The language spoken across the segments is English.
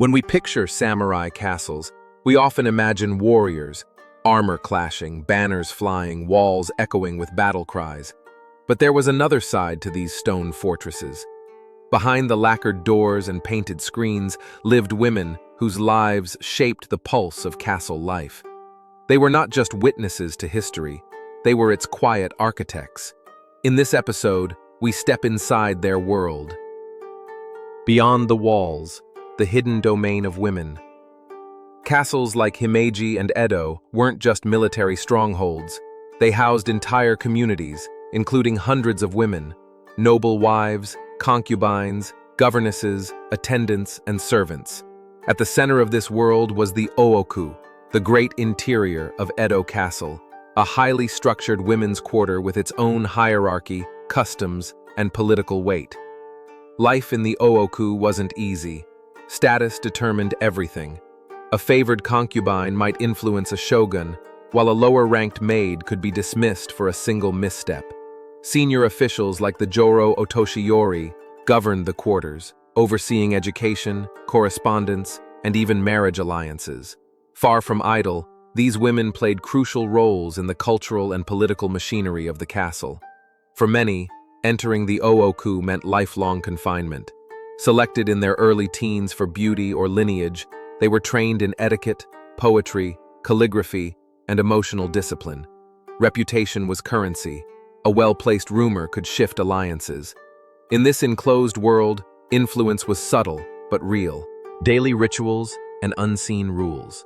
When we picture samurai castles, we often imagine warriors, armor clashing, banners flying, walls echoing with battle cries. But there was another side to these stone fortresses. Behind the lacquered doors and painted screens lived women whose lives shaped the pulse of castle life. They were not just witnesses to history, they were its quiet architects. In this episode, we step inside their world. Beyond the walls, the hidden domain of women. Castles like Himeji and Edo weren't just military strongholds. They housed entire communities, including hundreds of women, noble wives, concubines, governesses, attendants, and servants. At the center of this world was the Ōoku, the great interior of Edo Castle, a highly structured women's quarter with its own hierarchy, customs, and political weight. Life in the Ōoku wasn't easy. Status determined everything. A favored concubine might influence a shogun, while a lower-ranked maid could be dismissed for a single misstep. Senior officials like the Joro Otoshiyori governed the quarters, overseeing education, correspondence, and even marriage alliances. Far from idle, these women played crucial roles in the cultural and political machinery of the castle. For many, entering the Ōoku meant lifelong confinement. Selected in their early teens for beauty or lineage, they were trained in etiquette, poetry, calligraphy, and emotional discipline. Reputation was currency. A well-placed rumor could shift alliances. In this enclosed world, influence was subtle but real. Daily rituals and unseen rules.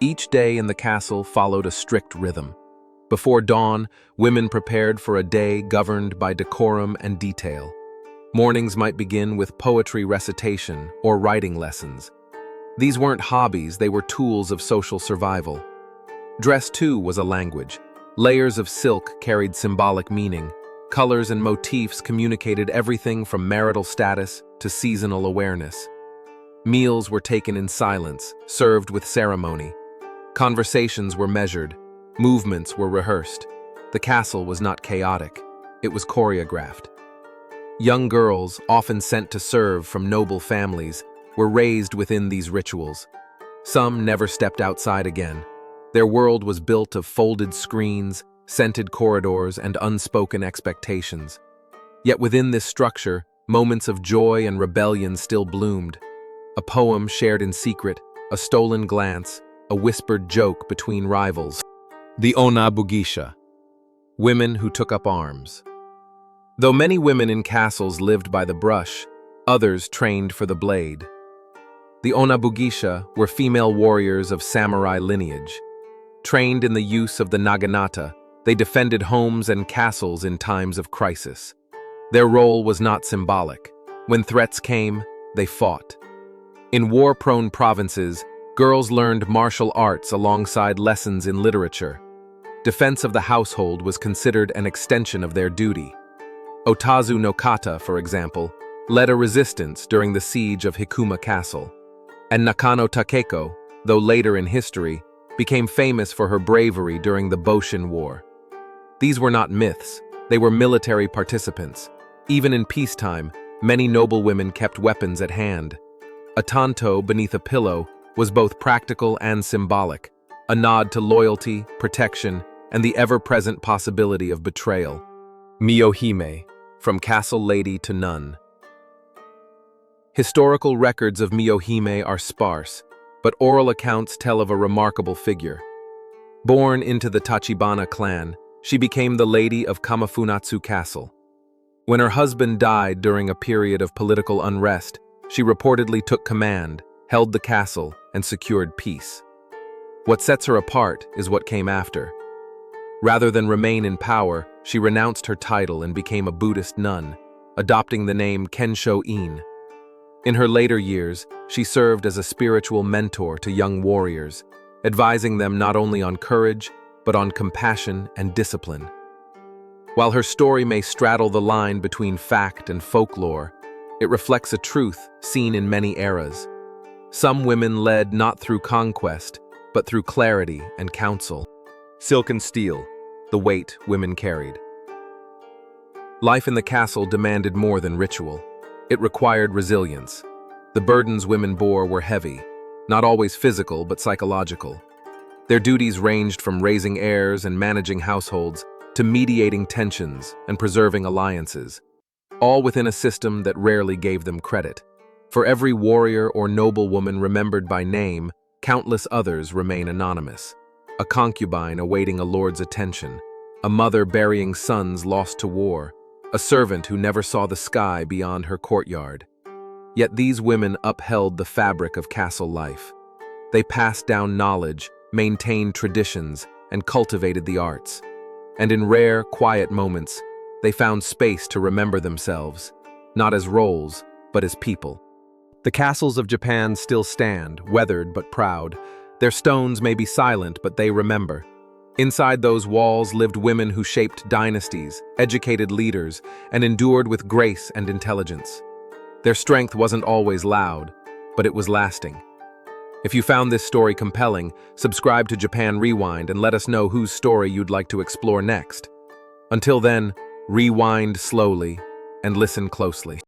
Each day in the castle followed a strict rhythm. Before dawn, women prepared for a day governed by decorum and detail. Mornings might begin with poetry recitation or writing lessons. These weren't hobbies, they were tools of social survival. Dress, too, was a language. Layers of silk carried symbolic meaning. Colors and motifs communicated everything from marital status to seasonal awareness. Meals were taken in silence, served with ceremony. Conversations were measured. Movements were rehearsed. The castle was not chaotic. It was choreographed. Young girls, often sent to serve from noble families, were raised within these rituals. Some never stepped outside again. Their world was built of folded screens, scented corridors, and unspoken expectations. Yet within this structure, moments of joy and rebellion still bloomed. A poem shared in secret, a stolen glance, a whispered joke between rivals. The Onna-Bugeisha, women who took up arms. Though many women in castles lived by the brush, others trained for the blade. The Onna-Bugeisha were female warriors of samurai lineage. Trained in the use of the naginata, they defended homes and castles in times of crisis. Their role was not symbolic. When threats came, they fought. In war-prone provinces, girls learned martial arts alongside lessons in literature. Defense of the household was considered an extension of their duty. Otazu no Kata, for example, led a resistance during the siege of Hikuma Castle. And Nakano Takeko, though later in history, became famous for her bravery during the Boshin War. These were not myths, they were military participants. Even in peacetime, many noble women kept weapons at hand. A tanto beneath a pillow was both practical and symbolic, a nod to loyalty, protection, and the ever-present possibility of betrayal. Miyohime, from castle lady to nun. Historical records of Miyohime are sparse, but oral accounts tell of a remarkable figure. Born into the Tachibana clan, she became the lady of Kamafunatsu Castle. When her husband died during a period of political unrest, she reportedly took command, held the castle, and secured peace. What sets her apart is what came after. Rather than remain in power, she renounced her title and became a Buddhist nun, adopting the name Kensho-in. In her later years, she served as a spiritual mentor to young warriors, advising them not only on courage, but on compassion and discipline. While her story may straddle the line between fact and folklore, it reflects a truth seen in many eras. Some women led not through conquest, but through clarity and counsel. Silken steel, the weight women carried. Life in the castle demanded more than ritual. It required resilience. The burdens women bore were heavy, not always physical but psychological. Their duties ranged from raising heirs and managing households to mediating tensions and preserving alliances, all within a system that rarely gave them credit. For every warrior or noblewoman remembered by name, countless others remain anonymous. A concubine awaiting a lord's attention, a mother burying sons lost to war, a servant who never saw the sky beyond her courtyard. Yet these women upheld the fabric of castle life. They passed down knowledge, maintained traditions, and cultivated the arts. And in rare, quiet moments, they found space to remember themselves, not as roles, but as people. The castles of Japan still stand, weathered but proud. Their stones may be silent, but they remember. Inside those walls lived women who shaped dynasties, educated leaders, and endured with grace and intelligence. Their strength wasn't always loud, but it was lasting. If you found this story compelling, subscribe to Japan Rewind and let us know whose story you'd like to explore next. Until then, rewind slowly and listen closely.